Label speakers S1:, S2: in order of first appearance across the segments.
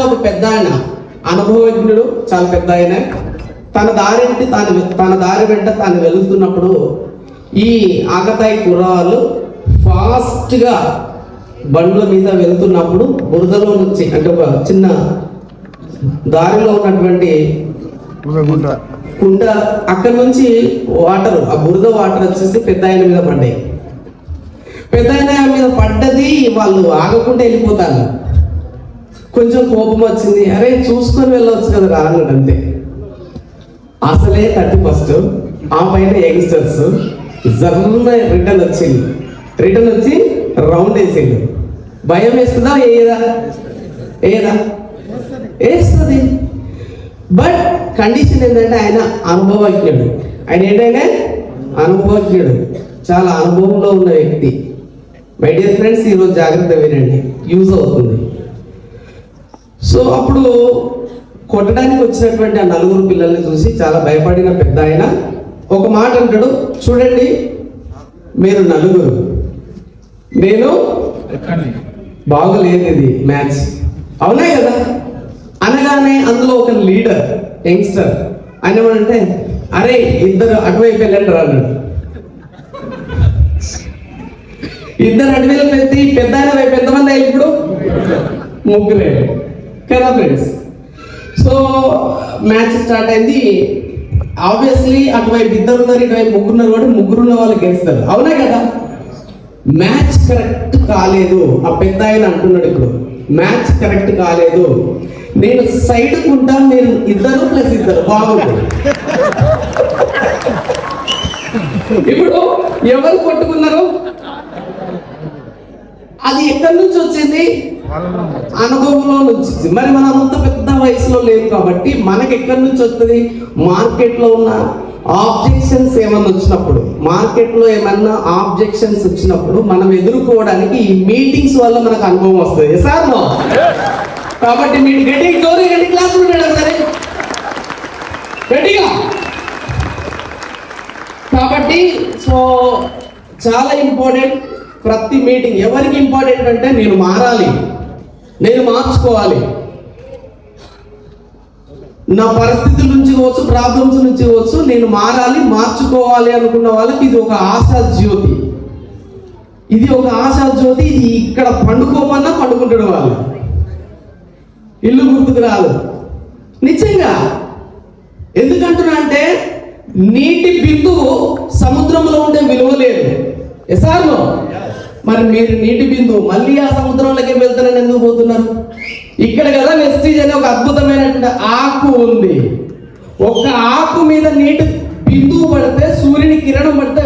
S1: లో ఒక పెద్ద ఆయన, అనుభవజ్ఞుడు, చాలా పెద్ద ఆయన, తన దారి వెంట తాను వెళ్తున్నప్పుడు ఈ ఆకతాయి కుర్రాళ్ళు ఫాస్ట్ గా బండ్ల మీద వెళ్తున్నప్పుడు బురదలో నుంచి, అంటే ఒక చిన్న దారిలో ఉన్నటువంటి కుండ, అక్కడి నుంచి వాటర్, ఆ బురద వాటర్ వచ్చేసి పెద్ద ఆయన మీద పడ్డాయి. పెద్ద ఆయన మీద పడ్డది, వాళ్ళు ఆగకుండా వెళ్ళిపోతారు. కొంచెం కోపం వచ్చింది, అరే చూసుకొని వెళ్ళవచ్చు కదా రా అన్నాడు. అంతే, అసలే 31st, ఆ పైన యంగ్స్టర్స్ జర్న రిటర్న్ వచ్చి రౌండ్ వేసిండు. భయం వేస్తుందా? వేస్తుంది. బట్ కండిషన్ ఏంటంటే ఆయన అనుభవజ్ఞుడు. ఆయన ఏంటంటే అనుభవజ్ఞుడు, చాలా అనుభవంలో ఉన్న వ్యక్తి. మై డియర్ ఫ్రెండ్స్, ఈరోజు జాగ్రత్త వినండి, యూజ్ అవుతుంది. సో అప్పుడు కొట్టడానికి వచ్చినటువంటి ఆ 4 పిల్లల్ని చూసి చాలా భయపడిన పెద్ద ఆయన ఒక మాట అంటాడు, చూడండి మీరు 4, నేను బాగులేదు ఇది మ్యాచ్, అవునా కదా అనగానే అందులో ఒక లీడర్, యంగ్స్టర్, ఆయన ఏమంటే, అరే ఇద్దరు అటువైపు వెళ్ళండి రా అన్నాడు. ఇద్దరు అటువైపు పెట్టి పెద్ద ఆయన వైపు ఎంతమంది అయ్యి ఇప్పుడు? 3 కదా ఫ్రెండ్స్. సో మ్యాచ్ స్టార్ట్ అయింది. ఆబ్వియస్లీ అటువైపు 2 ఉన్నారు, ఇటువైపు 3 ఉన్నారు, కాబట్టి 3 ఉన్న వాళ్ళు గెలుస్తారు, అవునా కదా. మ్యాచ్ కరెక్ట్ కాలేదు. ఆ పెద్ద ఆయన అంటున్నాడు, ఇప్పుడు మ్యాచ్ కరెక్ట్ కాలేదు, నేను సైడ్ కుంటా, మీరు 2+2 బాగుంటుంది. ఇప్పుడు ఎవరు కొట్టుకున్నారు? అది ఎక్కడి నుంచి వచ్చింది? అనుభవంలో నుంచి. మరి మనం అంత పెద్ద వయసులో లేదు కాబట్టి మనకి ఎక్కడి నుంచి వస్తుంది? మార్కెట్లో ఉన్న ఆబ్జెక్షన్స్ ఏమన్నా వచ్చినప్పుడు, మనం ఎదుర్కోవడానికి ఈ మీటింగ్స్ వల్ల మనకు అనుభవం వస్తుంది సార్. కాబట్టి మీరు గట్టి క్లాస్ ఉంటాడు సరే గట్టిగా. కాబట్టి సో చాలా ఇంపార్టెంట్ ప్రతి మీటింగ్. ఎవరికి ఇంపార్టెంట్ అంటే నేను మారాలి, నేను మార్చుకోవాలి, నా పరిస్థితుల నుంచి కావచ్చు, ప్రాబ్లమ్స్ నుంచి కావచ్చు, నేను మారాలి, మార్చుకోవాలి అనుకున్న వాళ్ళకి ఇది ఒక ఆశా జ్యోతి. ఇది ఇక్కడ పండుకోమన్నా పండుకుంటాడు వాళ్ళు, ఇల్లు గుర్తుకు రాదు. నిజంగా ఎందుకంటున్నా అంటే నీటి బిందువు సముద్రంలో ఉంటే విలువ లేదు. ఎసార్లో మరి మీరు నీటి బిందువు మళ్ళీ ఆ సముద్రంలోకి వెళ్తారని ఎందుకు పోతున్నారు? ఇక్కడ కదా వెస్టీజ్ అనే ఒక అద్భుతమైనటువంటి ఆకు ఉంది. ఒక ఆకు మీద నీటి బిందువు పడితే, సూర్యుని కిరణం పడితే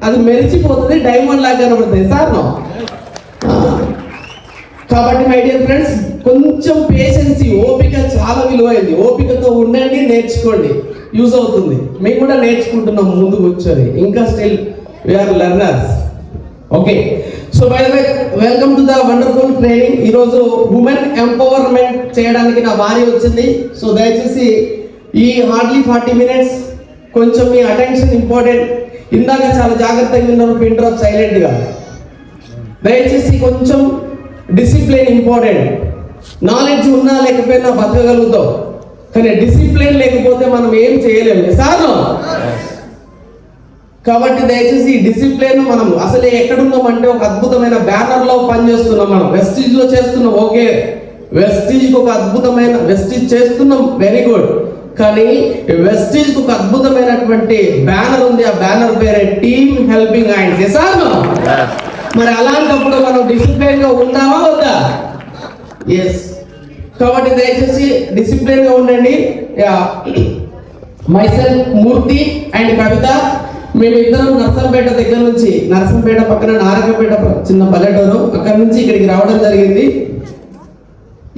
S1: అది మెరిచిపోతుంది, డైమండ్ లాగా కనబడుతుంది సార్. కాబట్టి మై డియర్ ఫ్రెండ్స్, కొంచెం పేషెన్సీ, ఓపిక చాలా విలువైంది. ఓపికతో ఉండండి, నేర్చుకోండి, యూజ్ అవుతుంది. మేము కూడా నేర్చుకుంటున్నాం ముందు కూర్చొని, ఇంకా still we are learners. Okay, so by the way welcome to the wonderful training. ఈరోజు ఉమెన్ ఎంపవర్మెంట్ చేయడానికి నా భార్య వచ్చింది. సో దయచేసి ఈ హార్డ్లీ 40 minutes కొంచెం మీ అటెన్షన్ ఇంపార్టెంట్. ఇందాక చాలా జాగ్రత్తగా విన్నారు, పిన్ డ్రాప్ సైలెంట్గా. దయచేసి కొంచెం డిసిప్లిన్ ఇంపార్టెంట్. నాలెడ్జ్ ఉన్నా లేకపోయినా బతకగలుగుతాం, కానీ డిసిప్లిన్ లేకపోతే మనం ఏం చేయలేము సార్. కాబట్టి దయచేసి ఈ డిసిప్లిన్ మనం అసలు ఎక్కడున్నామంటే ఒక అద్భుతమైన బ్యానర్లో పనిచేస్తున్నాం. మనం వెస్టీజ్లో చేస్తున్నాం, ఓకే, వెస్టీజ్కి ఒక అద్భుతమైన వెస్టీజ్ చేస్తున్నాం, వెరీ గుడ్. కానీ వెస్టీజ్కి ఒక అద్భుతమైనటువంటి బ్యానర్ ఉంది. ఆ బ్యానర్ పేరే టీమ్ హెల్పింగ్ హ్యాండ్స్. సార్ మరి అలాంటప్పుడు మనం డిసిప్లిన్ గా ఉందామా వద్దా? ఎస్. కాబట్టి దయచేసి డిసిప్లిన్ గా ఉండండి. మైసెల్ఫ్ మూర్తి అండ్ కవిత, మేమిద్దరం నర్సంపేట దగ్గర నుంచి, నర్సంపేట పక్కన నారకపేట చిన్న పల్లెటూరు, అక్కడ నుంచి ఇక్కడికి రావడం జరిగింది.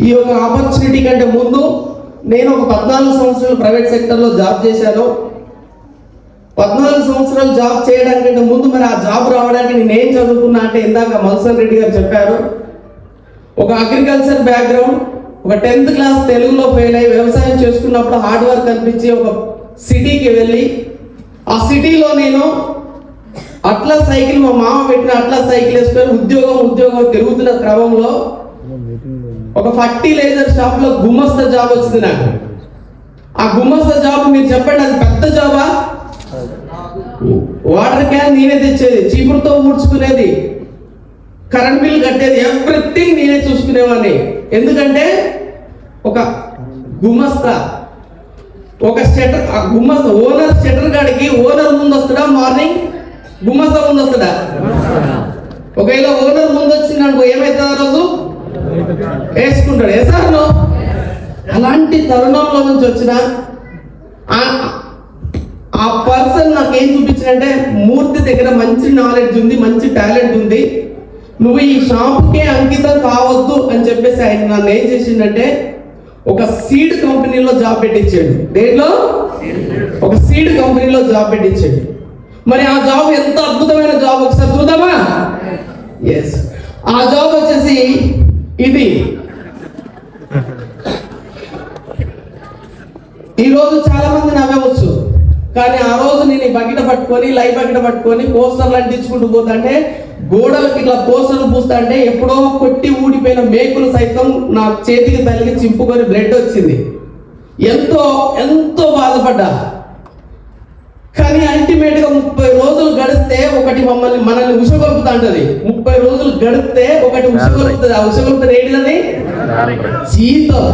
S1: ఈ యొక్క ఆపర్చునిటీ కంటే ముందు నేను ఒక 14 సంవత్సరాలు ప్రైవేట్ సెక్టర్లో జాబ్ చేశాను. 14 సంవత్సరాలు జాబ్ చేయడానికంటే ముందు మరి ఆ జాబ్ రావడానికి నేను ఏం చదువుకున్నా అంటే, ఇందాక మల్సన్ రెడ్డి గారు చెప్పారు, ఒక అగ్రికల్చర్ బ్యాక్గ్రౌండ్, ఒక 10th క్లాస్ తెలుగులో ఫెయిల్ అయ్యి వ్యవసాయం చేసుకున్నప్పుడు హార్డ్ వర్క్ అనిపించి ఒక సిటీకి వెళ్ళి, ఆ సిటీలో నేను అట్లా సైకిల్, మా మామ పెట్టిన అట్లా సైకిల్ వేసుకొని ఉద్యోగం తిరుగుతున్న క్రమంలో ఒక ఫర్టిలైజర్ షాప్ లో గుమస్తా జాబ్ వచ్చింది నాకు. ఆ గుమస్తా జాబ్ మీరు చెప్పండి, అది పెద్ద జాబా? వాటర్ క్యాన్ నేనే తెచ్చేది, చీపురుతో ఊడ్చుకునేది, కరెంట్ బిల్ కట్టేది, ఎవ్రీథింగ్ నేనే చూసుకునేవాడిని. ఎందుకంటే ఒక గుమస్తా, ఒక షట్టర్, ఆ గుమస్తా ఓనర్ షట్టర్ కాడికి ఓనర్ ముందు వస్తాడా మార్నింగ్, గుమస్తా ముందు వస్తాడా? ఒకవేళ ఓనర్ ముందు వచ్చింది అనుకో ఏమైతుంది ఆ రోజు? వేసుకుంటాడు. వేసాను. అలాంటి తరుణంలో నుంచి వచ్చిన ఆ పర్సన్ నాకు ఏం చూపించాడంటే, మూర్తి దగ్గర మంచి నాలెడ్జ్ ఉంది, మంచి టాలెంట్ ఉంది, నువ్వు ఈ షాప్కే అంకితం కావద్దు అని చెప్పేసి ఆయన నన్ను ఏం చేసిండంటే ఒక సీడ్ కంపెనీలో జాబ్ పెట్టించాడు. దేంట్లో? ఒక సీడ్ కంపెనీలో జాబ్ పెట్టించాడు. మరి ఆ జాబ్ ఎంత అద్భుతమైన జాబ్ ఒకసారి చూద్దామా? ఎస్, ఆ జాబ్ వచ్చేసి ఇది. ఈరోజు చాలా మంది నవ్వవచ్చు, కానీ ఆ రోజు నేను ఈ బకెట్ పట్టుకొని, లైవ్ బకెట్ పట్టుకొని పోస్టర్లు అంటించుకుంటూ పోతుంటే, గోడలకు ఇట్లా పోస్టర్లు పూస్తా అంటే ఎప్పుడో కొట్టి ఊడిపోయిన మేకులు సైతం నా చేతికి తగిలి చింపుకొని బ్లడ్ వచ్చింది. ఎంతో ఎంతో బాధపడ్డా. కానీ అల్టిమేట్ గా 30 రోజులు గడిస్తే ఒకటి మనల్ని ఉషగొలుపుతా ఉంటది. 30 రోజులు గడిస్తే ఒకటి ఉషగొలుపుతుంది. ఆ ఉషగొలుపుతుంది ఏంటిదని? జీతం.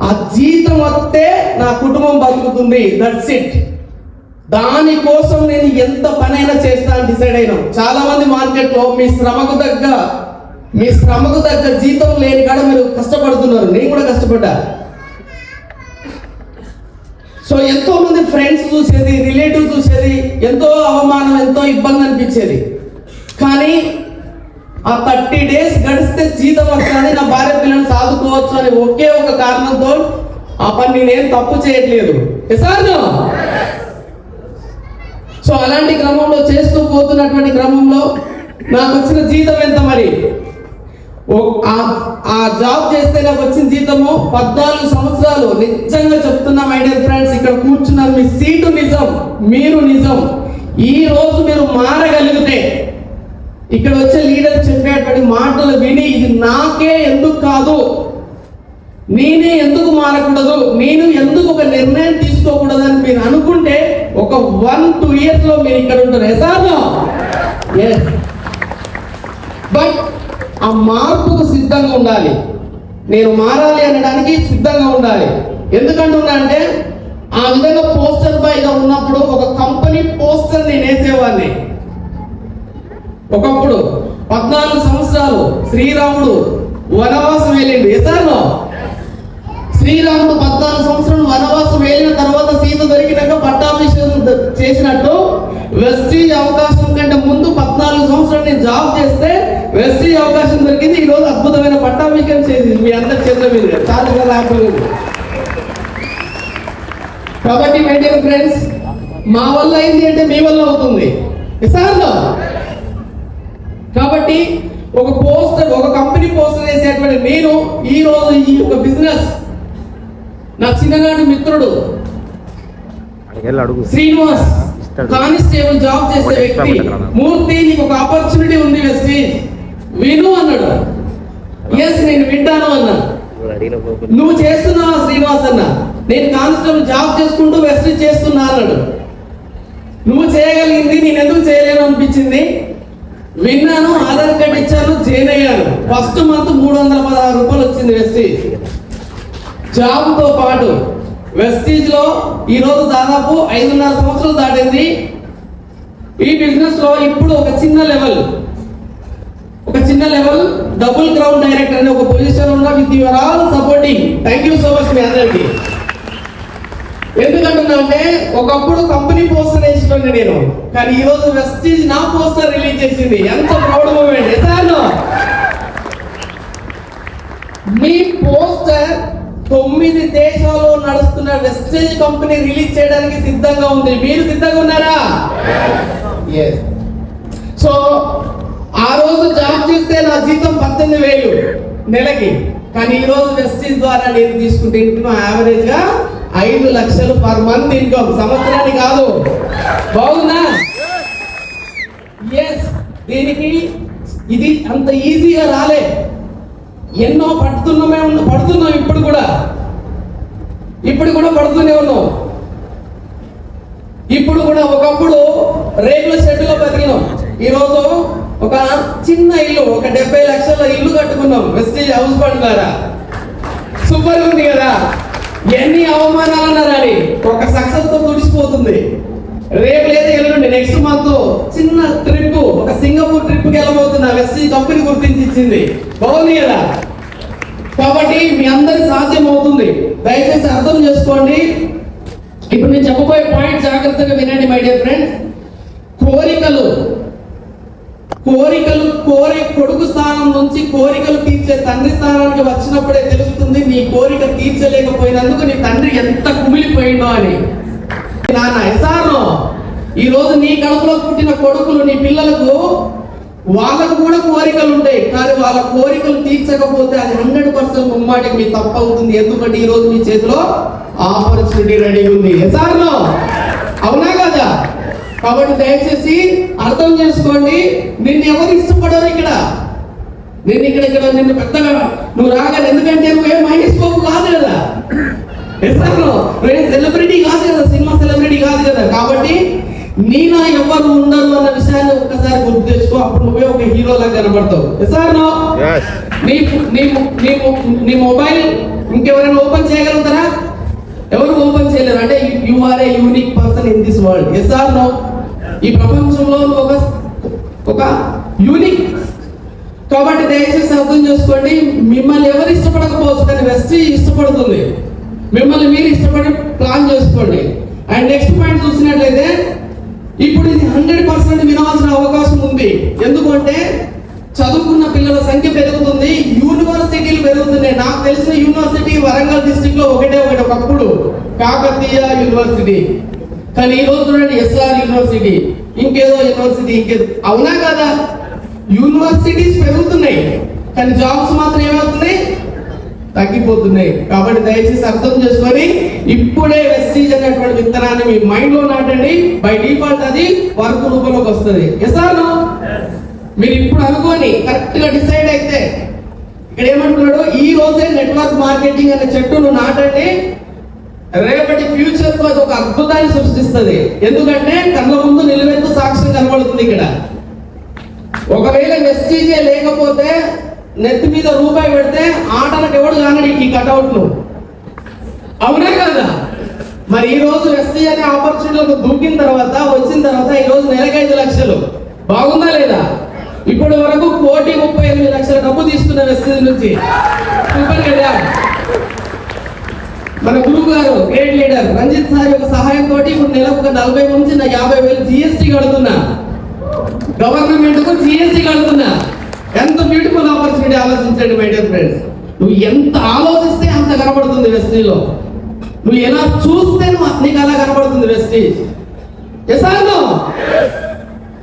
S1: ఆ జీతం వస్తే నా కుటుంబం బతుకుతుంది. That's it. దానికోసం నేను ఎంత పనైనా చేస్తా అని డిసైడ్ అయినాం. చాలా మంది మార్కెట్ లో మీ శ్రమకు తగ్గ జీతం లేని కాడ మీరు కష్టపడుతున్నారు. నేను కూడా కష్టపడ్డా. సో ఎంతో మంది ఫ్రెండ్స్ చూసేది, రిలేటివ్ చూసేది, ఎంతో అవమానం, ఎంతో ఇబ్బంది అనిపించేది. కానీ ఆ 30 డేస్ గడిస్తే జీతం వస్తుంది, నా భార్య పిల్లల్ని సాదుకోవచ్చు అని ఒకే ఒక కారణంతో ఆ పని నేనేం తప్పు చేయట్లేదు. సో అలాంటి క్రమంలో చేస్తూ పోతున్నటువంటి క్రమంలో నాకు వచ్చిన జీతం ఎంత? మరి ఆ జాబ్ చేస్తే నాకు వచ్చిన జీతము 14 సంవత్సరాలు. నిజంగా చెప్తున్నా మై డియర్ ఫ్రెండ్స్, ఇక్కడ కూర్చున్నారు, మీ సీటు నిజం, మీరు నిజం. ఈ రోజు మీరు మారగలిగితే, ఇక్కడ వచ్చే లీడర్ చెప్పేటువంటి మాటలు విని ఇది నాకే ఎందుకు కాదు, నేనే ఎందుకు మారకూడదు, నేను ఎందుకు ఒక నిర్ణయం తీసుకోకూడదు అని మీరు అనుకుంటే ఒక 1-2 years లో మీరు ఇక్కడ ఉంటారు. బట్ ఆ మార్పుకు సిద్ధంగా ఉండాలి. నేను మారాలి అనడానికి సిద్ధంగా ఉండాలి. ఎందుకంటున్నా అంటే, ఆ విధంగా పోస్టర్ బాయ్గా ఉన్నప్పుడు ఒక కంపెనీ పోస్టర్ నేను వేసేవాడిని. ఒకప్పుడు 14 సంవత్సరాలు శ్రీరాముడు వనవాసం వెళ్ళిండు. ఎసార్లో శ్రీరాముడు 14 సంవత్సరాలు వనవాసం వెళ్ళిన తర్వాత సీత దొరికినాక పట్టాభిషేకం చేసినట్టు వెస్టీజ్ అవకాశం కంటే ముందు 14 సంవత్సరాలు నేను జాబ్ చేస్తే వెస్టీజ్ అవకాశం దొరికింది. ఈ రోజు అద్భుతమైన పట్టాభిషేకం చేసింది మీ అందరి చేతుల మీద. కాబట్టి మై డియర్ ఫ్రెండ్స్, మా వల్ల అయింది అంటే మీ వల్ల అవుతుంది. కాబట్టి ఒక కంపెనీ పోస్టర్ వేసేటువంటి నేను ఈ రోజు ఈ ఒక బిజినెస్, నా చిన్ననాటి మిత్రుడు శ్రీనివాస్ కానిస్టేబుల్ జాబ్ చేసే వ్యక్తి, మూర్తి నీకు ఒక ఆపర్చునిటీ ఉంది వెస్టీజ్ విను అన్నాడు. ఎస్, నేను వింటాను అన్నా. నువ్వు చేస్తున్నావా శ్రీనివాస్ అన్న? నేను కానిస్టేబుల్ జాబ్ చేసుకుంటూ వెస్టీజ్ చేస్తున్నా అన్నాడు. నువ్వు చేయగలిగింది నేను ఎందుకు చేయలేను అనిపించింది. విన్నాను, ఆధార్ కార్డ్ ఇచ్చాను, జాయిన్ అయ్యాను. ఫస్ట్ మంత్ 316 రూపాయలు వచ్చింది వెస్టీజ్ జాబ్ తో పాటు. వెస్టీజ్ లో ఈ రోజు దాదాపు 5.5 సంవత్సరాలు దాటింది. ఈ బిజినెస్ లో ఇప్పుడు ఒక చిన్న లెవెల్ డబుల్ క్రౌన్ డైరెక్టర్ అనే ఒక పొజిషన్ ఉన్న with your all supporting. Thank you so much మీ అందరికి. ఎందుకంటున్నా అంటే, ఒకప్పుడు కంపెనీ పోస్టర్ వేసుకోండి నేను, కానీ ఈ రోజు వెస్టీజ్ నా పోస్టర్ రిలీజ్ చేసింది. ఎంత ప్రౌడ్ మూమెంట్. మీ పోస్టర్ 9 దేశాల్లో నడుస్తున్న వెస్టీజ్ కంపెనీ రిలీజ్ చేయడానికి సిద్ధంగా ఉంది. మీరు సిద్ధంగా ఉన్నారా? సో ఆ రోజు జాబ్ చేస్తే నా జీతం 18,000 నెలకి. కానీ ఈ రోజు వెస్టీజ్ ద్వారా నేను తీసుకుంటే యావరేజ్ గా 5 లక్షలు పర్ మంత్ ఇన్కమ్, సంవత్సరానికి కాదు. బాగుందా? ఎస్, దీనికి ఇది అంత ఈజీగా రాలే. ఎన్నో పడుతున్నాం ఇప్పుడు కూడా పడుతూనే ఉన్నాం. ఇప్పుడు కూడా ఒకప్పుడు రేకుల షెడ్డులో బతికినాం. ఈరోజు ఒక చిన్న ఇల్లు, ఒక 70 లక్షల ఇల్లు కట్టుకున్నాం వెస్టీజ్ హౌస్ ఫండ్ ద్వారా. సూపర్ ఉంది కదా. ఎన్ని అవమానాలు అన్నారని ఒక సక్సెస్ తో తుడిచిపోతుంది. రేపు లేదా ఎల్లుండి నెక్స్ట్ మంత్ చిన్న ట్రిప్, ఒక సింగపూర్ ట్రిప్కి వెళ్ళబోతున్నా. వెస్టీజ్ కంపెనీ గుర్తించి ఇచ్చింది. బాగుంది కదా. కాబట్టి మీ అందరికి సాధ్యం అవుతుంది. దయచేసి అర్థం చేసుకోండి. ఇప్పుడు నేను చెప్పబోయే పాయింట్ జాగ్రత్తగా వినండి మై డియర్ ఫ్రెండ్స్. కోరే కొడుకు స్థానం నుంచి కోరికలు తీర్చే తండ్రి స్థానానికి వచ్చినప్పుడే తెలుస్తుంది నీ కోరిక తీర్చలేకపోయినందుకు నీ తండ్రి ఎంత కుమిలిపోయిందో అని. నాన్న ఎసారో ఈ రోజు నీ కడుపులో పుట్టిన కొడుకులు, నీ పిల్లలకు వాళ్ళకు కూడా కోరికలు ఉంటాయి. కానీ వాళ్ళ కోరికలు తీర్చకపోతే అది 100% ముమ్మాటికి మీ తప్పు అవుతుంది. ఎందుకంటే ఈ రోజు మీ చేతిలో ఆపర్చునిటీ రెడీ ఉంది. ఎసారో అవునా కదా. కాబట్టి దయచేసి అర్థం చేసుకోండి. నిన్ను ఎవరు ఇష్టపడరు ఇక్కడ. నిన్ను పెద్దగా నువ్వు రాగానే, ఎందుకంటే నువ్వేం మహేష్ బాబు కాదు కదా, సెలబ్రిటీ కాదు కదా, సినిమా సెలబ్రిటీ కాదు కదా. కాబట్టి నీలా ఎవరు ఉండరు అన్న విషయాన్ని ఒక్కసారి గుర్తు తెచ్చుకో. అప్పుడు నువ్వే ఒక హీరోలా కనబడతావు. నీ మొబైల్ ఇంకెవరైనా ఓపెన్ చేయగలుగుతారా? ఎవరు ఓపెన్ చేయలేరు. అంటే you are a unique person in this world. Yes or no? ఈ ప్రపంచంలో ఒక యూనిక్. కాబట్టి దయచేసి అర్థం చేసుకోండి. మిమ్మల్ని ఎవరు ఇష్టపడకపోవచ్చు, కానీ వెస్టీజ్ ఇష్టపడుతుంది. మిమ్మల్ని మీరు ఇష్టపడి ప్లాన్ చేసుకోండి. అండ్ నెక్స్ట్ పాయింట్ చూసినట్లయితే, ఇప్పుడు ఇది 100% వినాల్సిన అవకాశం ఉంది. ఎందుకంటే చదువుకున్న పిల్లల సంఖ్య పెరుగుతుంది, యూనివర్సిటీలు పెరుగుతున్నాయి. నాకు తెలిసిన యూనివర్సిటీ వరంగల్ డిస్ట్రిక్ట్ లో ఒకటే ఒకప్పుడు కాకతీయ యూనివర్సిటీ. కానీ ఈ రోజు చూడండి ఎస్ఆర్ యూనివర్సిటీ, ఇంకేదో యూనివర్సిటీ, ఇంకేదో. అవునా కదా. యూనివర్సిటీస్ పెరుగుతున్నాయి, కానీ జాబ్స్ మాత్రం ఏమవుతున్నాయి? తగ్గిపోతున్నాయి. కాబట్టి దయచేసి అర్థం చేసుకొని ఇప్పుడే వెస్టీజ్ అనేటువంటి విత్తనాన్ని మీ మైండ్ లో నాటండి. బై డిఫాల్ట్ అది వర్క్ రూపంలోకి వస్తుంది. ఎస్ఆర్ మీరు ఇప్పుడు అనుకోని కరెక్ట్ గా డిసైడ్ అయితే, ఇక్కడ ఏమంటున్నాడు, ఈ రోజే నెట్వర్క్ మార్కెటింగ్ అనే చెట్టును నాటండి. రేపటి ఫ్యూచర్ తో అది ఒక అద్భుతాన్ని సృష్టిస్తుంది. ఎందుకంటే కళ్ళ ముందు నిలువెత్తు సాక్ష్యం కనబడుతుంది. ఇక్కడ ఒకవేళ వెస్టీజే లేకపోతే నెత్తి మీద రూపాయి పెడితే ఆటలకు ఎవడు కానడి ఈ కటౌట్ ను. అవునా కదా. మరి ఈ రోజు వెస్టీజ్ అనే ఆపర్చునిటీలకు దూకిన తర్వాత, వచ్చిన తర్వాత ఈ రోజు నెలకు 5 లక్షలు. బాగుందా లేదా? ఇప్పటి వరకు 1,38 లక్షల డబ్బు తీసుకున్న వెస్టీజ్ నుంచి. సూపర్ కదా. మన గురువు గారు, గ్రేట్ లీడర్ రంజిత్ సార్ యొక్క సహాయంతో ఇప్పుడు నెలకు ఒక 40 నుంచి 50,000 జిఎస్టీ కడుతున్నా. గవర్నమెంట్ కు జిఎస్టీ కడుతున్నా. ఎంత బ్యూటిఫుల్ ఆపర్చునిటీ ఆలోచించండి మై డియర్ ఫ్రెండ్స్. నువ్వు ఎంత ఆలోచిస్తే అంత కనబడుతుంది వెస్టీజ్ లో. నువ్వు ఎలా చూస్తే నీకు అలా కనబడుతుంది వెస్టీజ్. ఎసార్నో?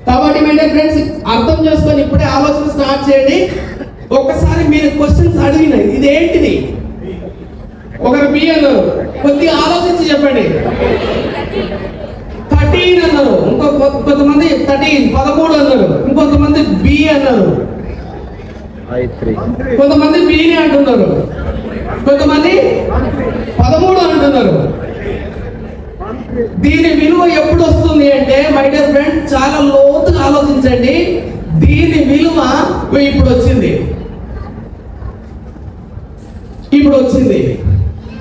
S1: కాబట్టి మై డియర్ ఫ్రెండ్స్ అర్థం చేసుకొని ఇప్పుడే ఆలోచన స్టార్ట్ చేయండి. ఒక్కసారి మీరు క్వశ్చన్స్ అడిగిన ఇదేంటిది, ఒకరు బి అన్నారు, కొద్దిగా ఆలోచించి చెప్పండి. 13 అన్నారు, కొంతమంది 13 అన్నారు, ఇంకొంతమంది బి అన్నారు, కొంతమంది బిని అంటున్నారు, కొంతమంది 13 అంటున్నారు. దీని విలువ ఎప్పుడు వస్తుంది అంటే మై డియర్ ఫ్రెండ్, చాలా లోతుగా ఆలోచించండి. దీని విలువ ఇప్పుడు వచ్చింది.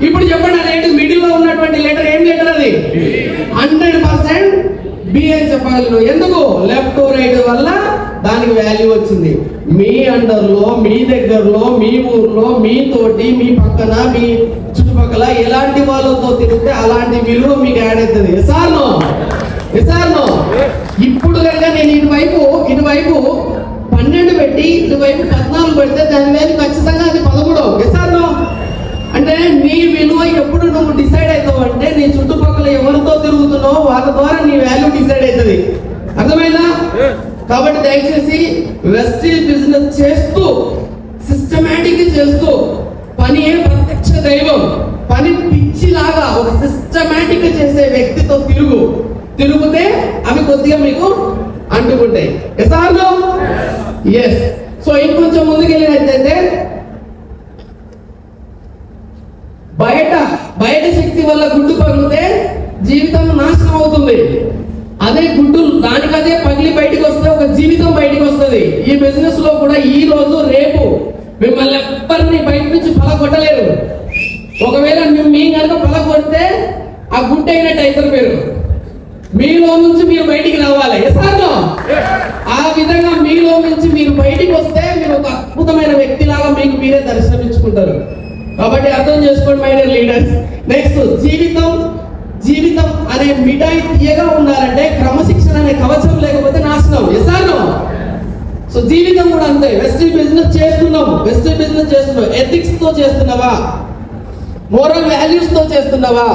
S1: ఇప్పుడు చెప్పండి, అదేంటి? మిడిల్ లో ఉన్నటువంటి లెటర్ ఏం లెటర్ అది? 100% బి అని చెప్పగలను. ఎందుకు? లెఫ్ట్ రైట్ వల్ల దానికి వాల్యూ వచ్చింది. మీ అండర్లో, మీ దగ్గరలో, మీ ఊర్లో, మీ తోటి, మీ పక్కన, మీ చుట్టుపక్కల ఎలాంటి వాళ్ళతో తిరిగితే అలాంటి విలువ మీకు యాడ్ అవుతుంది. ఎసార్నో? ఇప్పుడు కనుక నేను ఇటువైపు 12 పెట్టి ఇటువైపు 14 పెడితే దాని మీద ఖచ్చితంగా అది 13. ఎసార్నో? అంటే నీ విలువ ఎప్పుడు నువ్వు డిసైడ్ అవుతావు అంటే నీ చుట్టుపక్కల ఎవరితో తిరుగుతున్నావు వాళ్ళ ద్వారా నీ వాల్యూ డిసైడ్ అవుతుంది. అర్థమైందా? కాబట్టి దయచేసి వెస్టీజ్ బిజినెస్ చేస్తూ, సిస్టమేటిక్ చేస్తూ, పని ఏ ప్రత్యక్ష దైవం, పని పిచ్చిలాగా ఒక సిస్టమేటిక్ చేసే వ్యక్తితో తిరుగుతే అవి కొద్దిగా మీకు అంటుకుంటాయి. ఎస్. సో ఇంకొంచెం ముందుకెళ్ళినట్లయితే గుడ్డు పగిలితే జీవితం నాశనం అవుతుంది. అదే గుడ్డు దానికదే పగిలి బయటికి వస్తే ఒక జీవితం బయటికి వస్తుంది. ఈ బిజినెస్ లో కూడా ఈ రోజు రేపు మిమ్మల్ని ఎవ్వరిని బయట నుంచి పలగొట్టలేరు. ఒకవేళ మీ కనుక పలగొడితే ఆ గుడ్డ అయినట్టు అవుతారు మీరు. మీలో నుంచి మీరు బయటికి రావాలి. ఎసార్నో ఆ విధంగా మీలో నుంచి మీరు బయటికి వస్తే మీరు ఒక అద్భుతమైన వ్యక్తిలాగా మీకు మీరే దర్శనమించుకుంటారు. కాబట్టి అర్థం చేసుకోండి మై డియర్ లీడర్స్. నెక్స్ట్, జీవితం అనే మిఠాయి తీయగా ఉండాలంటే క్రమశిక్షణ అనే కవచం లేకపోతే నాశనం. ఎసార్నో సో జీవితం కూడా అంతే. వెస్టర్న్ బిజినెస్ చేస్తున్నావు, ఎథిక్స్ తో చేస్తున్నావా, మోరల్ వాల్యూస్ తో చేస్తున్నావా,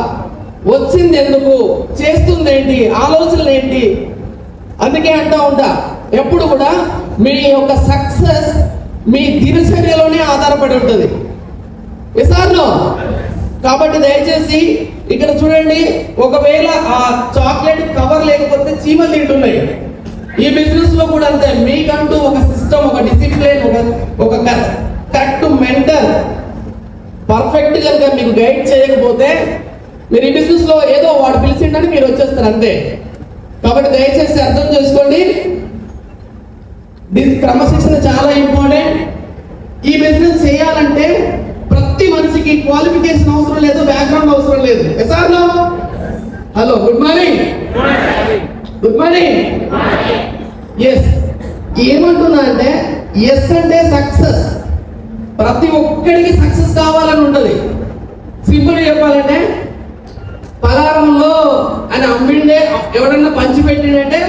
S1: వచ్చింది ఎందుకు, చేస్తుంది ఏంటి, ఆలోచనలు ఏంటి. అందుకే అంటా ఉంటా ఎప్పుడు కూడా మీ యొక్క సక్సెస్ మీ దినచర్యలోనే ఆధారపడి ఉంటుంది. ఎసార్నో కాబట్టి దయచేసి ఇక్కడ చూడండి, ఒకవేళ ఆ చాక్లెట్ కవర్ లేకపోతే చీమలు తింటున్నాయి. ఈ బిజినెస్ లో కూడా అంతే. మీకంటూ ఒక సిస్టమ్, ఒక డిసిప్లిన్, ఒక కరెక్ట్ మెంటర్ పర్ఫెక్ట్ కనుక మీకు గైడ్ చేయకపోతే మీరు ఈ బిజినెస్ లో ఏదో వాడు పిలిచిండని మీరు వచ్చేస్తారు అంతే. కాబట్టి దయచేసి అర్థం చేసుకోండి, క్రమశిక్షణ చాలా ఇంపార్టెంట్. ఈ బిజినెస్ చేయాలంటే ప్రతి మనిషికి క్వాలిఫికేషన్ అవసరం లేదు, బ్యాక్గ్రౌండ్ అవసరం లేదు. ఎసార్నో హలో, గుడ్ మార్నింగ్. ఎస్ ఏమంటున్నా అంటే, ఎస్ అంటే సక్సెస్. ప్రతి ఒక్కడికి సక్సెస్ కావాలని ఉంటుంది. సింపుల్ చెప్పాలంటే, పలారంలో అని అమ్మిండే ఎవడన్నా పంచి పెట్టిండంటే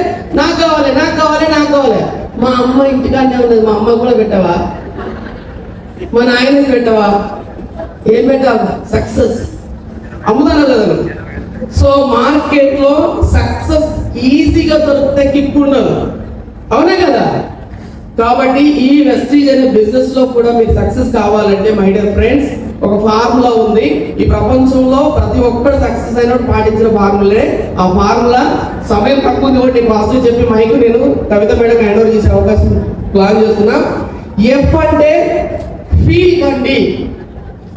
S1: నాకు కావాలి. మా అమ్మ ఇంటికానే ఉన్నది, మా అమ్మ కూడా పెట్టవా, మా నాయనకి పెట్టవా, ఏం పెట్టావా, సక్సెస్ అమ్ముతాను కదా. సో మార్కెట్ లో సక్సెస్ ఈజీగా దొరికితే కిక్ ఉండదు, అవునా కదా. కాబట్టి ఈ వెస్టీజ్ అనే బిజినెస్ లో కూడా మీకు సక్సెస్ కావాలంటే మై డియర్ ఫ్రెండ్స్, ఒక ఫార్ములా ఉంది. ఈ ప్రపంచంలో ప్రతి ఒక్కరు సక్సెస్ అయినట్టు పాటించిన ఫార్ములే. ఆ ఫార్ములా సమయం తక్కువ ఉంది కాబట్టి పాజిటివ్ చెప్పి మైకు నేను కవిత మేడం హ్యాండ్ ఓవర్ చేసే అవకాశం ప్లాన్ చేస్తున్నా. ఎఫ్ అంటే ఫీల్ కండి.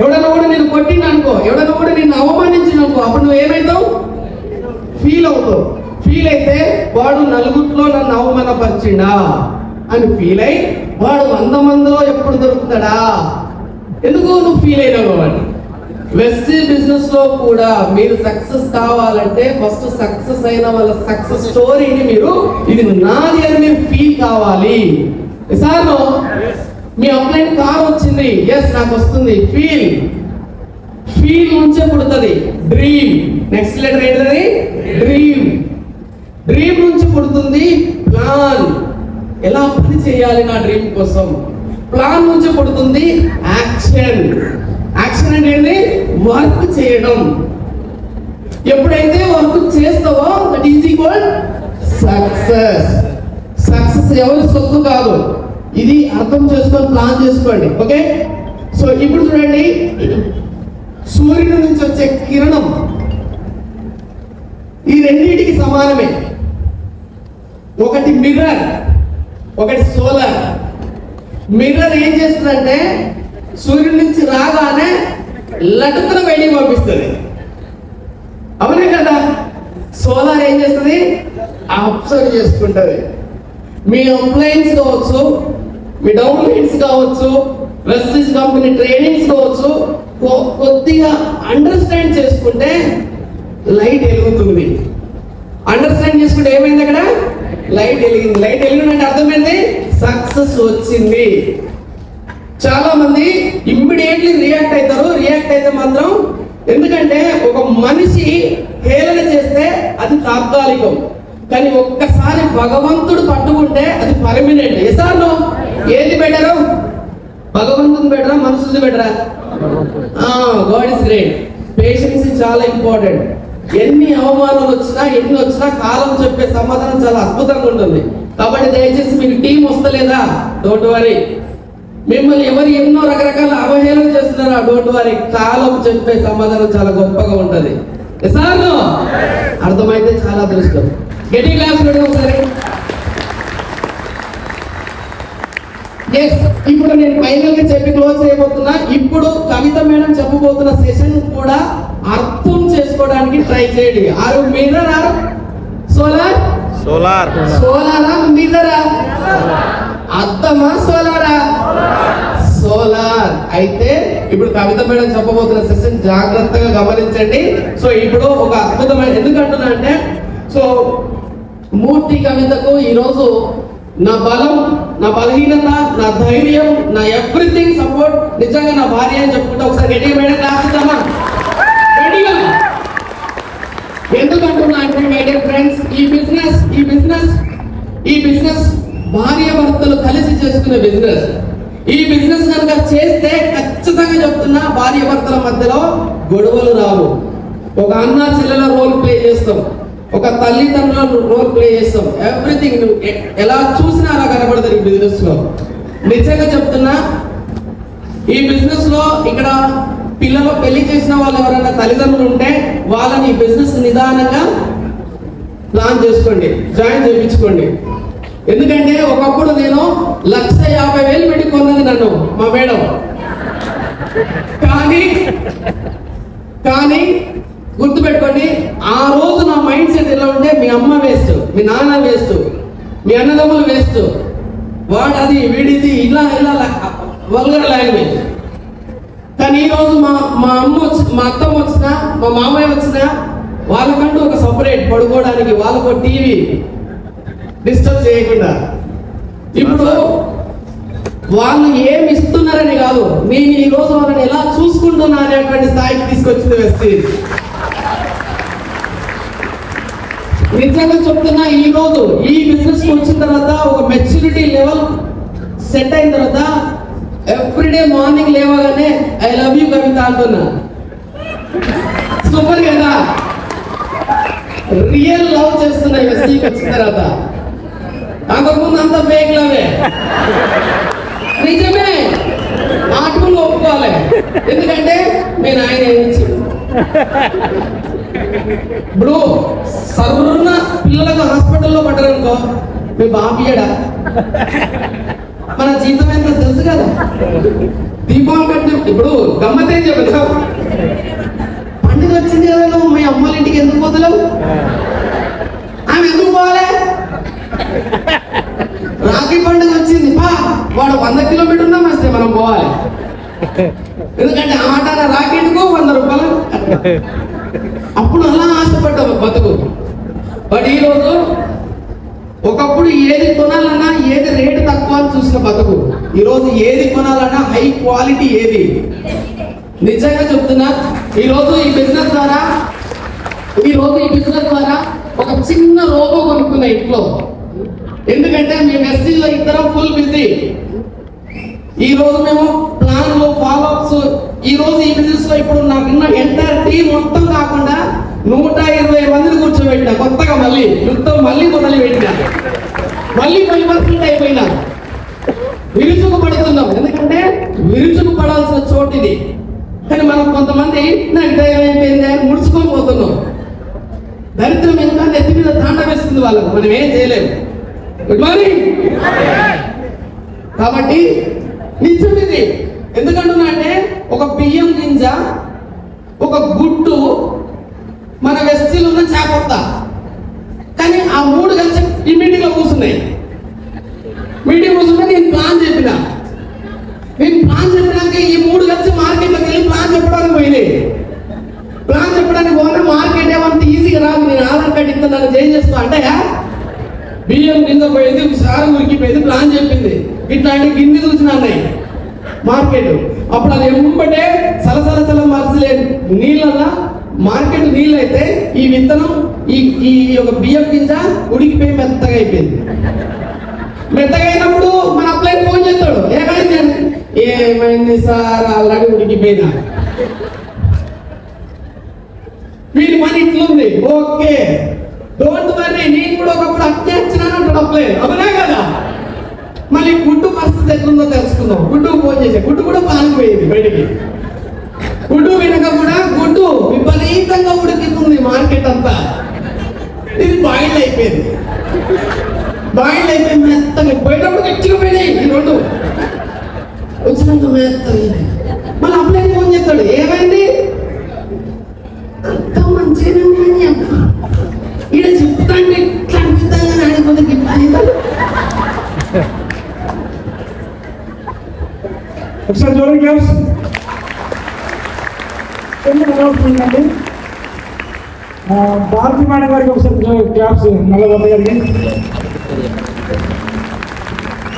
S1: ఎవడన్నా కూడా నేను కొట్టిన అనుకో, ఎవడన్నా కూడా నిన్ను అవమానించిన అనుకో, అప్పుడు నువ్వు ఏమైతావు, ఫీల్ అవుతావు. ఫీల్ అయితే వాడు నలుగురిలో నన్ను అవమానపరిచిండా అని ఫీల్ అయి వాడు 100 మందిలో ఎప్పుడు దొరుకుతాడా, ఎందుకు నువ్వు ఫీల్ అయినావు అని. వెస్టీజ్ బిజినెస్ లో కూడా మీరు సక్సెస్ కావాలంటే ఫస్ట్ సక్సెస్ అయిన వాళ్ళ సక్సెస్ స్టోరీని మీరు ఇది నాది అని మీరు ఫీల్ కావాలి. సార్ మీ అప్లైన్ కార్ వచ్చింది, ఎస్ నాకు వస్తుంది, ఫీల్ నుంచే పుడుతుంది డ్రీమ్. నెక్స్ట్ లెటర్ ఏంటది, డ్రీమ్ నుంచి పుడుతుంది ప్లాన్. ఎలా పని చేయాలి నా డ్రీమ్ కోసం, ప్లాన్ నుంచి పుడుతుంది యాక్షన్. యాక్షన్ అంటే ఏంటి, వర్క్ చేయడం. ఎప్పుడైతే వర్క్ చేస్తావో that is equal success. Success ఎవరి సొత్తు కాదు, ఇది అర్థం చేసుకొని ప్లాన్ చేసుకోండి. ఓకే, సో ఇప్పుడు చూడండి, సూర్యుడి నుంచి వచ్చే కిరణం ఈ రెండింటికి సమానమే. ఒకటి మిర్రర్, ఒకటి సోలార్. మిర్రర్ ఏం చేస్తుందంటే సూర్యుడి నుంచి రాగానే లటుకున బయటికి పంపిస్తుంది, అవునే కదా. సోలార్ ఏం చేస్తుంది, అబ్జర్వ్ చేసుకుంటుంది. మీ అప్లయన్స్ కావచ్చు, మీ డౌన్ లైన్స్ కావచ్చు, వెస్టీజ్ కంపెనీ ట్రైనింగ్స్ కావచ్చు, కొద్దిగా అండర్స్టాండ్ చేసుకుంటే లైట్ వెలుగుతుంది. అండర్స్టాండ్ చేసుకుంటే ఏమైంది, అక్కడ లైట్ వెలిగింది. లైట్ వెలిగిందంటే అర్థమైంది, సక్సెస్ వచ్చింది. చాలా మంది ఇమ్మీడియట్లీ రియాక్ట్ అవుతారు. రియాక్ట్ అయితే మాత్రం, ఎందుకంటే ఒక మనిషి హేళన చేస్తే అది తాత్కాలికం, కానీ ఒక్కసారి భగవంతుడు పట్టుకుంటే అది పర్మనెంట్. ఎసార్నో ఏది బెటరు, భగవంతుని బెటరా మనుషుల్ని బెటరా? God is great. పేషెన్స్ చాలా ఇంపార్టెంట్. ఎన్ని అవమానాలు వచ్చినా ఎన్ని వచ్చినా కాలం చెప్పే సమాధానం చాలా అద్భుతంగా ఉంటుంది. కాబట్టి దయచేసి మీకు టీం వస్తలేదా, డోంట్ వరీ. మిమ్మల్ని ఎవరు ఎన్నో రకరకాల అవహేళన చేస్తున్నారా, డోంట్ వరీ. కాలం చెప్పే సమాధానం చాలా గొప్పగా ఉంటుంది. ఎసార్నో అర్థమైతే చాలా అదృష్టం. గట్టి క్లాస్ పెడదాం ఒకసారి. ఎస్, ఇప్పుడు నేను ఫైనల్ గా చెప్పి క్లోజ్ చేయబోతున్నా. ఇప్పుడు కవిత మేడం చెప్పబోతున్న సెషన్ కూడా అర్థం చేసుకోవడానికి ట్రై చేయండి. ఆరు మీరర్ ఆరు solar
S2: solar
S1: Solara మీరరా అర్థమా Solara solar. అయితే ఇప్పుడు కవిత మేడం చెప్పబోతున్న సెషన్ జాగ్రత్తగా గమనించండి. సో ఇప్పుడు ఒక అద్భుతమైన, ఎందుకంటున్నా అంటే సో మూర్తి కవితకు ఈరోజు నా బలం, నా బలహీనత, నా ధైర్యం, నా ఎవ్రీథింగ్ సపోర్ట్ నిజంగా నా భార్య అని చెప్పుకుంటే ఒకసారి గట్టిగా మేడం క్లాస్ ఇద్దామా? గట్టిగా. ఎందుకంటున్నా అంటే మై డియర్ ఫ్రెండ్స్, ఈ బిజినెస్ భార్య భర్తలు కలిసి చేసుకునే బిజినెస్. ఈ బిజినెస్ కనుక చేస్తే ఖచ్చితంగా చెప్తున్నా భార్య భర్తల మధ్యలో గొడవలు రావు. ఒక అన్న చెల్లెల రోల్ ప్లే చేస్తాం, ఒక తల్లిదండ్రుల రోల్ ప్లే చేస్తాం. ఎవ్రీథింగ్ నువ్వు ఎలా చూసినా అలా కనబడతారు ఈ బిజినెస్ లో. నిజంగా చెప్తున్నా, ఈ బిజినెస్ లో ఇక్కడ పిల్లలు పెళ్లి చేసిన వాళ్ళు ఎవరైనా తల్లిదండ్రులు ఉంటే వాళ్ళని ఈ బిజినెస్ నిదానంగా ప్లాన్ చేసుకోండి, జాయిన్ చేయించుకోండి. ఎందుకంటే ఒకప్పుడు నేను 1,50,000 పెట్టి కొన్నది నన్ను మా మేడం. కానీ గుర్తుపెట్టుకోండి, ఆ రోజు నా మైండ్ సెట్ ఎలా ఉంటే మీ అమ్మ వేస్ట్, మీ నాన్న వేస్ట్, మీ అన్నదమ్ములు వేస్ట్, వాడది వీడిది ఇలా వల్గర్ లాంగ్వేజ్. కానీ ఈరోజు మా అమ్మ మా అత్తమ్మ వచ్చినా, మా మామయ్య వచ్చినా వాళ్ళకంటూ ఒక సపరేట్ పడుకోవడానికి వాళ్ళకు టీవీ డిస్టర్బ్ చేయకుండా. ఇప్పుడు వాళ్ళు ఏమి ఇస్తున్నారని కాదు, నేను ఈ రోజు వాళ్ళని ఎలా చూసుకుంటున్నా అనేటువంటి స్థాయికి తీసుకొచ్చింది వెస్టీజ్. నిజంగా చెప్తున్నా, ఈ రోజు ఈ బిజినెస్ వచ్చిన తర్వాత ఒక మెచ్యూరిటీ లెవెల్ సెట్ అయిన తర్వాత ఎవ్రీడే మార్నింగ్ లేవగానే ఐ లవ్ యూ కవిత అంటున్నా. సూపర్ కదా, రియల్ లవ్ చేస్తున్నాయి వెస్టీకి వచ్చిన తర్వాత. అంతకుముందు అంత ఫేక్ లవే. నిజమే, ఆటలు ఒప్పుకోవాలి. ఎందుకంటే నేను ఆయన ఇప్పుడు సర్రున్న పిల్లలకు హాస్పిటల్లో పడ్డారనుకో, మీ బాబియడా మన జీతం ఎంత తెలుసు కదా. దీపావళి కంటే ఇప్పుడు గమ్మతేం చెబుతా, పండుగ వచ్చింది కదా, నువ్వు మీ అమ్మాయిల ఇంటికి ఎందుకు పోతలేవు? ఆమె ఎందుకు పోవాలి? రాఖీ పండుగ వచ్చింది, వాడు 100 కిలోమీటర్లు వస్తే మనం పోవాలి. ఎందుకంటే ఆట రాకెట్కు 100 రూపాయలు. అప్పుడు అలా ఆశపడ్డాము బతుకు. బట్ ఈరోజు ఒకప్పుడు ఏది కొనాలన్నా ఏది రేటు తక్కువ అని చూసిన బతుకు. ఈరోజు ఏది కొనాలన్నా హై క్వాలిటీ ఏది. నిజంగా చెప్తున్నా, ఈరోజు ఈ బిజినెస్ ద్వారా ఒక చిన్న రోబో కొనుక్కున్నా ఇంట్లో. ఎందుకంటే మీ మెసేజ్ లో ఇద్దరం ఫుల్ బిజీ. ఈ రోజు మేము ప్లాన్లు ఫాలోఅప్స్, ఈ రోజు ఈ బిజినెస్ లో ఇప్పుడు నాకున్న ఎంటైర్ టీం మొత్తం కాకుండా 120 మందిని కూర్చోబెట్టినా. కొత్తగా మళ్ళీ మొదలు పెట్టినా, మళ్ళీ 5% అయిపోయినా. విరుచుకు పడుతున్నాం, ఎందుకంటే విరుచుకు పడాల్సిన చోటు ఇది. కానీ మనం కొంతమంది నాకు టైం అయిపోయింది అని ముడుచుకొని పోతున్నాం. దరిద్రం ఇంకా నెత్తి మీద తాండ వేస్తుంది వాళ్ళకు, మనం ఏం చేయలేము. Good morning. కాబట్టి నిజం ఇది. ఎందుకంటున్నా అంటే ఒక బియ్యం గింజ, ఒక గుడ్డు, మన వెస్టీలో ఉన్న చేపొత్త, కానీ ఆ 3 కలిసి ఈ మీటింగ్ లో కూర్చున్నాయి. మీటింగ్ కూర్చుంటే నేను ప్లాన్ చెప్పినాక ఈ 3 కలిసి మార్కెట్లోకి వెళ్ళి ప్లాన్ చెప్పడానికి పోయినాయి. ప్లాన్ చెప్పడానికి పోయినా మార్కెట్ ఏమంత ఈజీగా రాదు. నేను ఆధార్ కార్డు ఇస్తా, నన్ను చేంజ్ చేస్తా అంటే బియ్యం కింద పోయింది, సార్ ఉరికిపోయింది, ప్లాన్ చెప్పింది. ఇట్లాంటి గిన్నె చూసిన అన్నాయి మార్కెట్. అప్పుడు అది ఎంబటే సలసల మరసలేదు నీళ్ళల్లా. మార్కెట్ నీళ్ళు అయితే ఈ విత్తనం ఈ యొక్క బియ్యం గింజ ఉడికిపోయి మెత్తగా అయిపోయింది. మెత్తగా అయినప్పుడు మన అప్లై ఫోన్ చేస్తాడు, ఏమైంది సార్ ఆల్రెడీ ఉడికిపోయినా, వీడి పని ఇట్లుంది, ఓకే డోంట్ వరీ, నేను కూడా ఒకప్పుడు అట్టే వచ్చినాను అంటాడు అప్లై. అవునా కదా? మళ్ళీ గుడ్డు పరిస్థితి ఎట్లుందో తెలుసుకుందాం. గుడ్డుకు ఫోన్ చేసే, గుడ్డు కూడా పాలిపోయింది బయటికి. గుడ్డు వెనక కూడా గుడ్డు విపరీతంగా ఉడికిస్తుంది మార్కెట్ అంతా. ఇది బాయిల్ అయిపోయింది మెత్తగా. పోయేటప్పుడు గట్టిగా పోయినాయి ఈ 2. వచ్చినాక వేస్తాడు. మళ్ళీ అప్పుడే ఫోన్ చేస్తాడు, ఏమైంది అంత మంచిగానే ఉందని అబ్బా ఈడ చెప్తాంటే ఇట్లా అనిపిస్తాను కానీ ఆడిపోతే గిట్లా అవుతాడు.
S2: ఒకసారి జోరు క్లాస్ అండి. భారతి మేడం గారికి ఒకసారి క్లాప్స్, నల్లగొండ గారికి,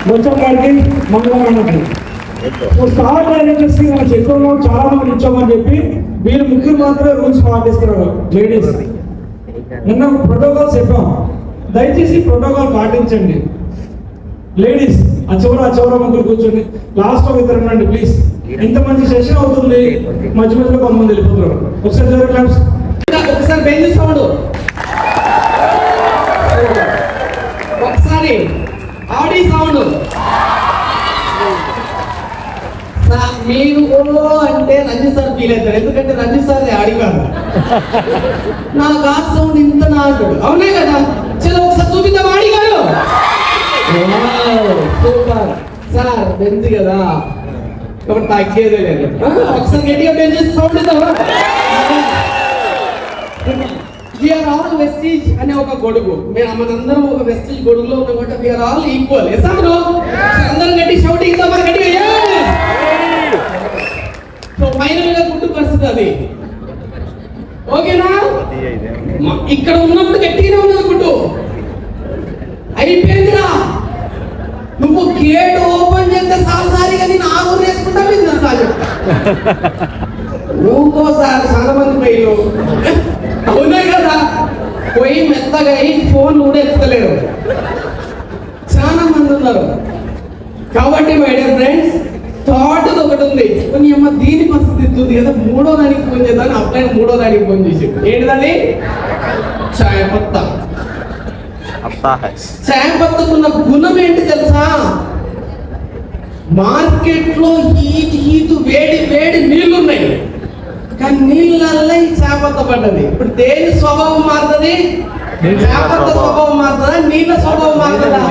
S2: బొచ్చం గారికి, మంగళ మేడంకి. స్టార్ డైరెక్టర్స్ కి మనం చెక్కులో చాలా మంది ఇచ్చామని చెప్పి వీళ్ళు ముగ్గురు మాత్రమే రూల్స్ పాటిస్తున్నారు. లేడీస్ నిన్న ప్రోటోకాల్స్ చెప్పాం, దయచేసి ప్రోటోకాల్ పాటించండి. లేడీస్ ఆ చివర ముగ్గురు కూర్చోండి, లాస్ట్ ఒక ఇద్దరు రండి ప్లీజ్. ఇంత మంచి సెషన్ అవుతుంది, మధ్య మధ్యలో కొంతమంది వెళ్ళిపోతున్నారు. ఒకసారి జోరు క్లాప్స్.
S1: ఒకసారి బెంచ్ సౌండ్, ఒకసారి ఆడి సౌండ్. మీరు అంటే రంజిత్ సార్ ఫీల్ అవుతారు, ఎందుకంటే రంజిత్ సార్ ఆడి కాదు. నా కార్ సౌండ్ ఇంత నా అంటాడు, అవునే కదా. చలో ఒకసారి చూపిద్దాం ఆడి కాదు. సూపర్ సార్, బెంచ్ కదా కాబట్టి తగ్గేదే లేదు. ఒకసారి గట్టిగా బెంచ్ సౌండ్ ఇద్దామా. వీఆర్ ఆల్ వెస్టీజ్ అనే ఒక గొడుగు, మనందరం ఒక వెస్టీజ్ గొడుగులో ఉన్నాం కాబట్టి వీఆర్ ఆల్ ఈక్వల్. అందరం గట్టి షౌట్ ఇద్దామా గట్టిగా. సో ఫైనల్ గా గుర్తు పరిస్థితి అది, ఓకేనా. ఇక్కడ ఉన్నప్పుడు గట్టిగానే ఉన్నది గుడ్డు, అయిపోయిందిరా. నువ్వు గేట్ ఓపెన్ చేస్తే సారి కానీ నా ఊరు వేసుకుంటా ఇంకోసారి చాలా మంది పోయిలు, అవునా కదా. పోయి మెత్తగా అయి ఫోన్ కూడా ఎత్తలేరు, చాలా మంది ఉన్నారు. కాబట్టి మై డియర్ ఫ్రెండ్స్, థాట్ ఒకటి ఉంది, కొన్ని అమ్మ దీని పరిస్థితి ఉంది కదా, మూడో దానికి ఫోన్ చేద్దాం. అప్లైన్ మూడో దానికి ఫోన్ చేసి ఏంటిదని చాయ్ పత్తా. చాయ్ పత్తకున్న గుణం ఏంటి తెలుసా, మార్కెట్ లో హీట్ వేడి నీళ్లు ఉన్నాయి, కానీ నీళ్ళల్లో ఈ చేపత్త పడ్డది. ఇప్పుడు దేని స్వభావం మారుతుంది, చేపత్త స్వభావం మారుతుందా, నీళ్ళ స్వభావం మారుతుందా.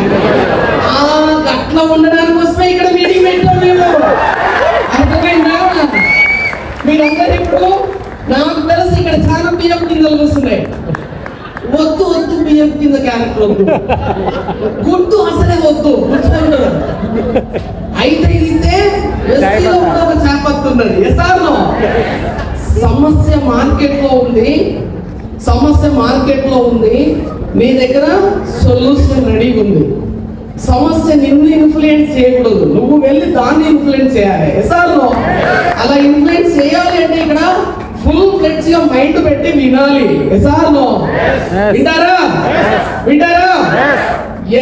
S1: అట్లా ఉండడానికి వస్తే ఇక్కడ మీటింగ్ పెట్టాం మేము, అర్థమైందా. మీరందరూ ఇప్పుడు నాకు తెలిసి ఇక్కడ చాలా బియ్యం కిందలు వస్తున్నాయి. వద్దు బియ్యం కింద క్యారెక్టర్ వద్దు, గుర్తు అసలే వద్దు, గుర్తుకుంటారు. అయితే ఇదే ఒక చేపత్తున్నది. ఎసార్లో సమస్య మార్కెట్ లో ఉంది, మీ దగ్గర సొల్యూషన్ రెడీగా ఉంది. సమస్య నిన్ను ఇన్ఫ్లుయెన్స్ చేయకూడదు, నువ్వు వెళ్ళి దాన్ని ఇన్ఫ్లుయెన్స్ చేయాలి. ఎసార్లో అలా ఇన్ఫ్లుయెన్స్ చేయాలి అంటే ఇక్కడ ఫుల్ ఫ్లెడ్జ్ గా మైండ్ పెట్టి వినాలి. ఎసార్లో వింటారా.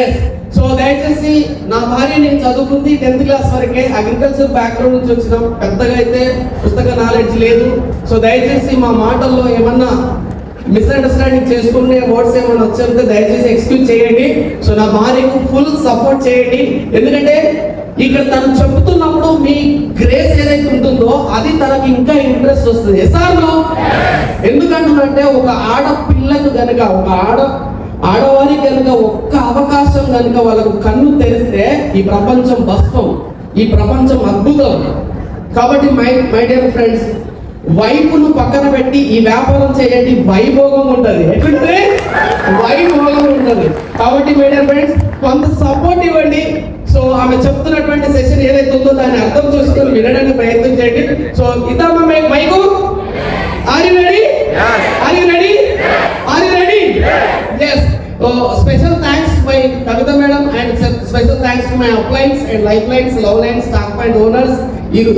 S1: ఎస్. సో దయచేసి, నా భార్య నేను చదువుకుంది 10th క్లాస్ వరకే, అగ్రికల్చర్ బ్యాక్గ్రౌండ్ నుంచి వచ్చినాం, పెద్దగా అయితే పుస్తక నాలెడ్జ్ లేదు. సో దయచేసి మా మాటల్లో ఏమన్నా మిస్అండర్స్టాండింగ్ చేసుకునే వర్డ్స్ ఏమైనా వచ్చేస్తే దయచేసి ఎక్స్క్యూజ్ చేయండి. సో నా భార్యకు ఫుల్ సపోర్ట్ చేయండి, ఎందుకంటే ఇక్కడ తను చెబుతున్నప్పుడు మీ గ్రేస్ ఏదైతే ఉంటుందో అది తనకి ఇంకా ఇంట్రెస్ట్ వస్తుంది. ఎసార్లో ఎందుకంటే ఒక ఆడపిల్లకు కనుక, ఒక ఆడవారికి కనుక ఒక్క అవకాశం కనుక వాళ్ళకు కన్ను తెరిస్తే ఈ ప్రపంచం భస్మం, ఈ ప్రపంచం అద్భుతం. కాబట్టి మై డియర్ ఫ్రెండ్స్, వైపును పక్కన పెట్టి ఈ వ్యాపారం చేయండి, వైభోగం ఉంటుంది. ఎట్లుంటే వైభోగం ఉంటుంది. కాబట్టి మై డియర్ ఫ్రెండ్స్, కొంత సపోర్ట్ ఇవ్వండి. సో ఆమె చెప్తున్నటువంటి సెషన్ ఏదైతే ఉందో దాన్ని అర్థం చేసుకొని వినడానికి ప్రయత్నం చేయండి. సో ఇద్దామా mic. Are you ready? Yes. Special thanks to my Kavita madam and special thanks to my uplines and lifelines, lovelines, staff and owners.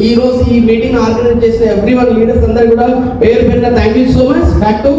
S1: ఈ రోజు ఈ మీటింగ్ ఆర్గనైజ్ చేసిన ఎవ్రీవన్ లీడర్స్ అందరూ కూడా పేరు thank you so much. Back to